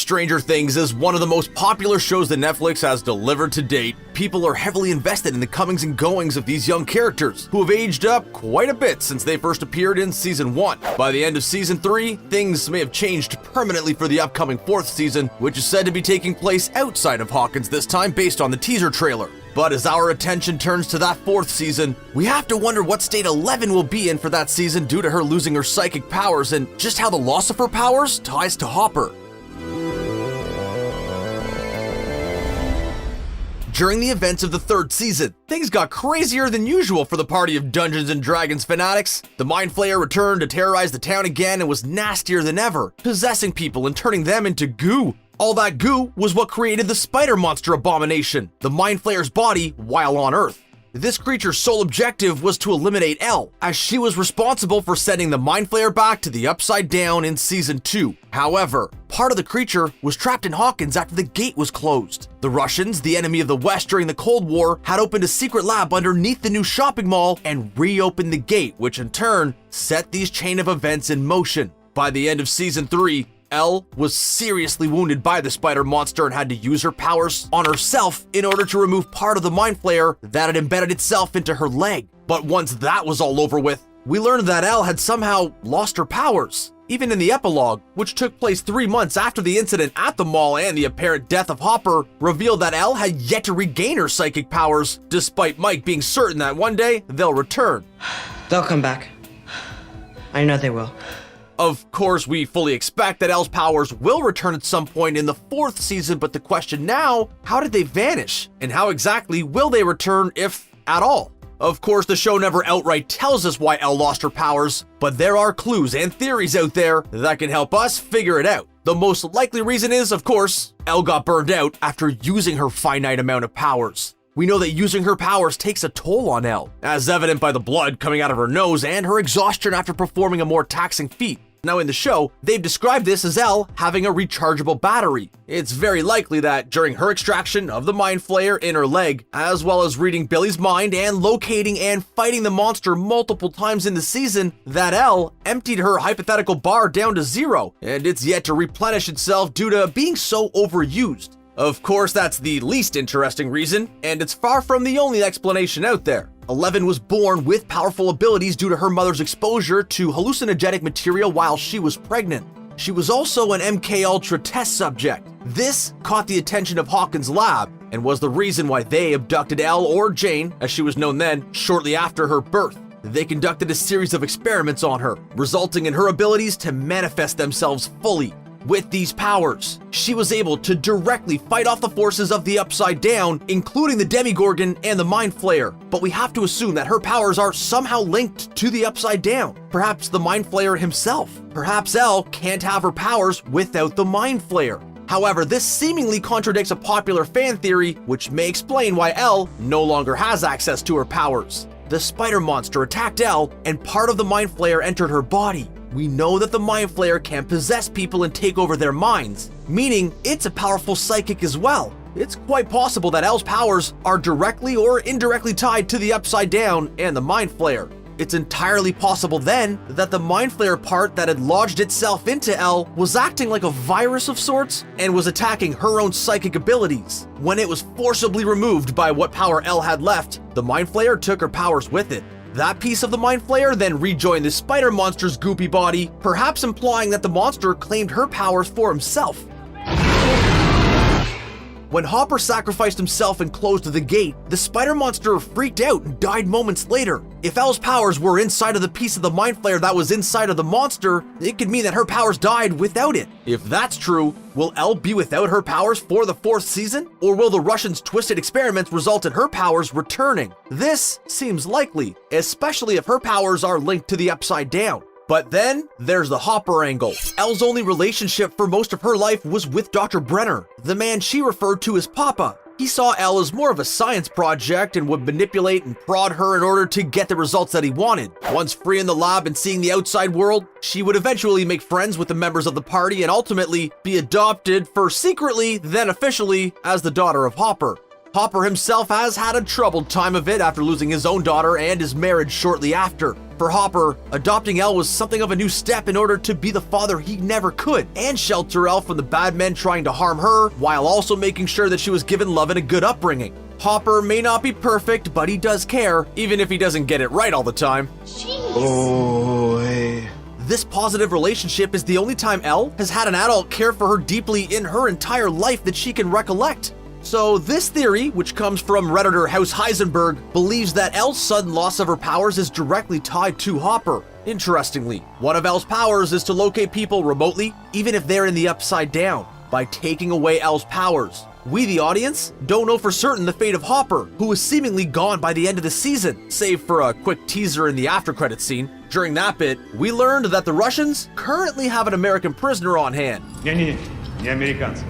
Stranger Things is one of the most popular shows that Netflix has delivered to date. People are heavily invested in the comings and goings of these young characters, who have aged up quite a bit since they first appeared in Season 1. By the end of Season 3, things may have changed permanently for the upcoming 4th season, which is said to be taking place outside of Hawkins this time based on the teaser trailer. But as our attention turns to that 4th season, we have to wonder what state 11 will be in for that season due to her losing her psychic powers and just how the loss of her powers ties to Hopper. During the events of the 3rd season, things got crazier than usual for the party of Dungeons & Dragons fanatics. The Mind Flayer returned to terrorize the town again and was nastier than ever, possessing people and turning them into goo. All that goo was what created the spider monster abomination, the Mind Flayer's body while on Earth. This creature's sole objective was to eliminate Elle, as she was responsible for sending the Mind Flayer back to the Upside Down in Season 2. However, part of the creature was trapped in Hawkins after the gate was closed. The Russians, the enemy of the West during the Cold War, had opened a secret lab underneath the new shopping mall and reopened the gate, which in turn set these chain of events in motion. By the end of Season 3, Elle was seriously wounded by the spider monster and had to use her powers on herself in order to remove part of the Mind Flayer that had embedded itself into her leg. But once that was all over with, we learned that Elle had somehow lost her powers. Even in the epilogue, which took place 3 months after the incident at the mall and the apparent death of Hopper, revealed that Elle had yet to regain her psychic powers, despite Mike being certain that one day they'll return. They'll come back. I know they will. Of course, we fully expect that Elle's powers will return at some point in the 4th season, but the question now, how did they vanish? And how exactly will they return, if at all? Of course, the show never outright tells us why Elle lost her powers, but there are clues and theories out there that can help us figure it out. The most likely reason is, of course, Elle got burned out after using her finite amount of powers. We know that using her powers takes a toll on Elle, as evident by the blood coming out of her nose and her exhaustion after performing a more taxing feat. Now in the show, they've described this as Elle having a rechargeable battery. It's very likely that during her extraction of the Mind Flayer in her leg, as well as reading Billy's mind and locating and fighting the monster multiple times in the season, that Elle emptied her hypothetical bar down to 0, and it's yet to replenish itself due to being so overused. Of course, that's the least interesting reason, and it's far from the only explanation out there. 11 was born with powerful abilities due to her mother's exposure to hallucinogenic material while she was pregnant. She was also an MK Ultra test subject. This caught the attention of Hawkins' lab and was the reason why they abducted Elle, or Jane, as she was known then, shortly after her birth. They conducted a series of experiments on her, resulting in her abilities to manifest themselves fully. With these powers, she was able to directly fight off the forces of the Upside Down, including the Demigorgon and the Mind Flayer. But we have to assume that her powers are somehow linked to the Upside Down. Perhaps the Mind Flayer himself. Perhaps Elle can't have her powers without the Mind Flayer. However, this seemingly contradicts a popular fan theory, which may explain why Elle no longer has access to her powers. The spider monster attacked Elle, and part of the Mind Flayer entered her body. We know that the Mind Flayer can possess people and take over their minds, meaning it's a powerful psychic as well. It's quite possible that Elle's powers are directly or indirectly tied to the Upside Down and the Mind Flayer. It's entirely possible then that the Mind Flayer part that had lodged itself into Elle was acting like a virus of sorts and was attacking her own psychic abilities. When it was forcibly removed by what power Elle had left, the Mind Flayer took her powers with it. That piece of the Mind Flayer then rejoined the spider monster's goopy body, perhaps implying that the monster claimed her powers for himself. When Hopper sacrificed himself and closed the gate, the spider monster freaked out and died moments later. If Elle's powers were inside of the piece of the Mind Flayer that was inside of the monster, it could mean that her powers died without it. If that's true, will Elle be without her powers for the 4th season? Or will the Russians' twisted experiments result in her powers returning? This seems likely, especially if her powers are linked to the Upside Down. But then, there's the Hopper angle. Elle's only relationship for most of her life was with Dr. Brenner, the man she referred to as Papa. He saw Elle as more of a science project and would manipulate and prod her in order to get the results that he wanted. Once free in the lab and seeing the outside world, she would eventually make friends with the members of the party and ultimately be adopted, first secretly, then officially, as the daughter of Hopper. Hopper himself has had a troubled time of it after losing his own daughter and his marriage shortly after. For Hopper, adopting Elle was something of a new step in order to be the father he never could, and shelter Elle from the bad men trying to harm her, while also making sure that she was given love and a good upbringing. Hopper may not be perfect, but he does care, even if he doesn't get it right all the time. Boy. This positive relationship is the only time Elle has had an adult care for her deeply in her entire life that she can recollect. So this theory, which comes from Redditor House Heisenberg, believes that Elle's sudden loss of her powers is directly tied to Hopper. Interestingly, one of Elle's powers is to locate people remotely, even if they're in the Upside Down, by taking away Elle's powers. We, the audience, don't know for certain the fate of Hopper, who is seemingly gone by the end of the season, save for a quick teaser in the after-credits scene. During that bit, we learned that the Russians currently have an American prisoner on hand. Не американцы.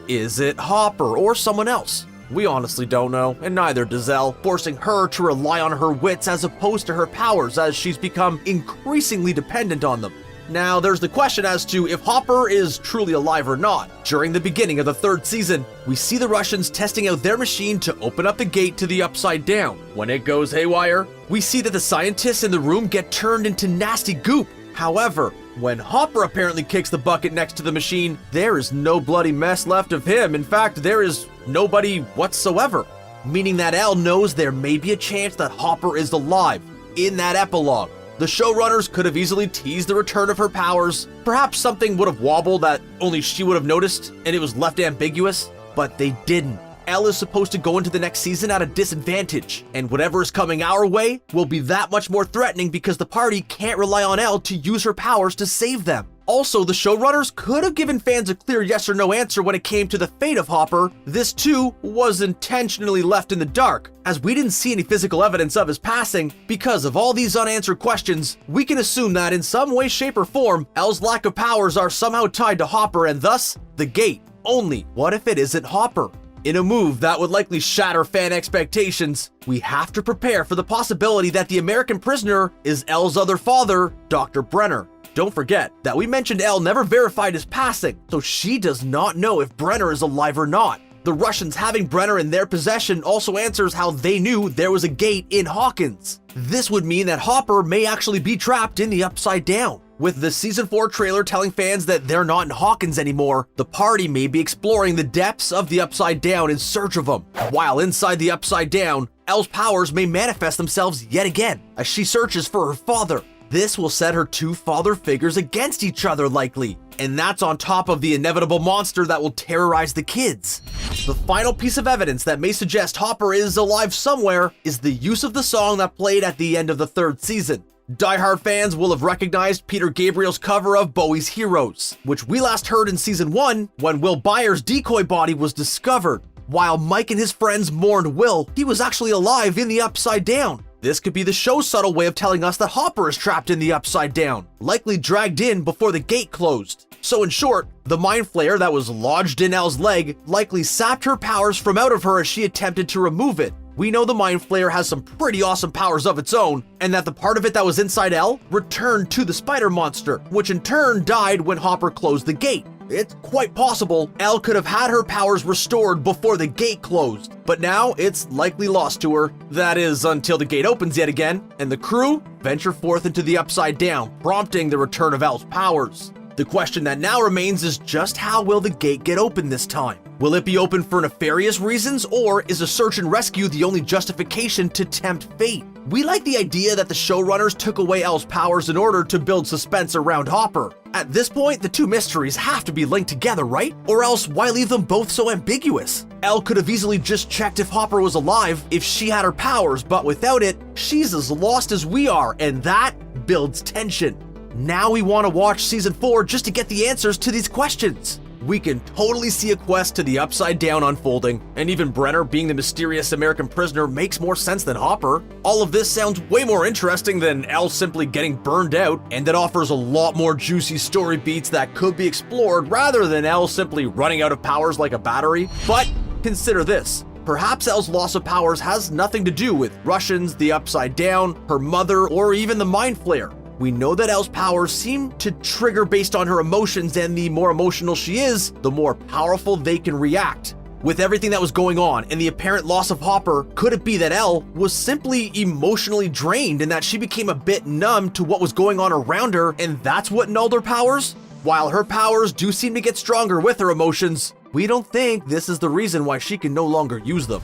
Is it Hopper or someone else? We honestly don't know, and neither does Elle, forcing her to rely on her wits as opposed to her powers as she's become increasingly dependent on them. Now, there's the question as to if Hopper is truly alive or not. During the beginning of the third season, we see the Russians testing out their machine to open up the gate to the Upside Down. When it goes haywire, we see that the scientists in the room get turned into nasty goop. However, when Hopper apparently kicks the bucket next to the machine, there is no bloody mess left of him. In fact, there is nobody whatsoever, meaning that Elle knows there may be a chance that Hopper is alive. In that epilogue, the showrunners could have easily teased the return of her powers. Perhaps something would have wobbled that only she would have noticed, and it was left ambiguous, but they didn't. Elle is supposed to go into the next season at a disadvantage, and whatever is coming our way will be that much more threatening because the party can't rely on Elle to use her powers to save them. Also, the showrunners could have given fans a clear yes or no answer when it came to the fate of Hopper. This too was intentionally left in the dark, as we didn't see any physical evidence of his passing. Because of all these unanswered questions, we can assume that in some way, shape, or form, Elle's lack of powers are somehow tied to Hopper and thus, the gate. Only, what if it isn't Hopper? In a move that would likely shatter fan expectations, we have to prepare for the possibility that the American prisoner is Elle's other father, Dr. Brenner. Don't forget that we mentioned Elle never verified his passing, so she does not know if Brenner is alive or not. The Russians having Brenner in their possession also answers how they knew there was a gate in Hawkins. This would mean that Hopper may actually be trapped in the Upside Down. With the Season 4 trailer telling fans that they're not in Hawkins anymore, the party may be exploring the depths of the Upside Down in search of him. While inside the Upside Down, Elle's powers may manifest themselves yet again as she searches for her father. This will set her two father figures against each other likely, and that's on top of the inevitable monster that will terrorize the kids. The final piece of evidence that may suggest Hopper is alive somewhere is the use of the song that played at the end of the third season. Die-hard fans will have recognized Peter Gabriel's cover of Bowie's Heroes, which we last heard in Season 1 when Will Byers' decoy body was discovered. While Mike and his friends mourned Will, he was actually alive in the Upside Down. This could be the show's subtle way of telling us that Hopper is trapped in the Upside Down, likely dragged in before the gate closed. So in short, the Mind Flayer that was lodged in Elle's leg likely sapped her powers from out of her as she attempted to remove it. We know the Mind Flayer has some pretty awesome powers of its own, and that the part of it that was inside Elle returned to the spider monster, which in turn died when Hopper closed the gate. It's quite possible Elle could have had her powers restored before the gate closed, but now it's likely lost to her. That is, until the gate opens yet again, and the crew venture forth into the Upside Down, prompting the return of Elle's powers. The question that now remains is just how will the gate get open this time? Will it be open for nefarious reasons, or is a search and rescue the only justification to tempt fate? We like the idea that the showrunners took away Elle's powers in order to build suspense around Hopper. At this point, the two mysteries have to be linked together, right? Or else, why leave them both so ambiguous? Elle could have easily just checked if Hopper was alive if she had her powers, but without it, she's as lost as we are, and that builds tension. Now we want to watch Season 4 just to get the answers to these questions. We can totally see a quest to the Upside Down unfolding, and even Brenner being the mysterious American prisoner makes more sense than Hopper. All of this sounds way more interesting than Elle simply getting burned out, and it offers a lot more juicy story beats that could be explored rather than Elle simply running out of powers like a battery. But consider this. Perhaps Elle's loss of powers has nothing to do with Russians, the Upside Down, her mother, or even the Mind Flayer. We know that Elle's powers seem to trigger based on her emotions, and the more emotional she is, the more powerful they can react. With everything that was going on and the apparent loss of Hopper, could it be that Elle was simply emotionally drained and that she became a bit numb to what was going on around her, and that's what nulled her powers? While her powers do seem to get stronger with her emotions, we don't think this is the reason why she can no longer use them.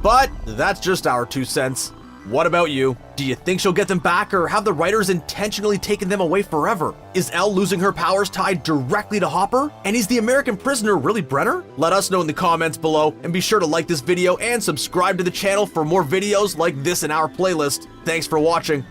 But that's just our 2 cents. What about you? Do you think she'll get them back, or have the writers intentionally taken them away forever? Is Elle losing her powers tied directly to Hopper? And is the American prisoner really Brenner? Let us know in the comments below, and be sure to like this video and subscribe to the channel for more videos like this in our playlist. Thanks for watching.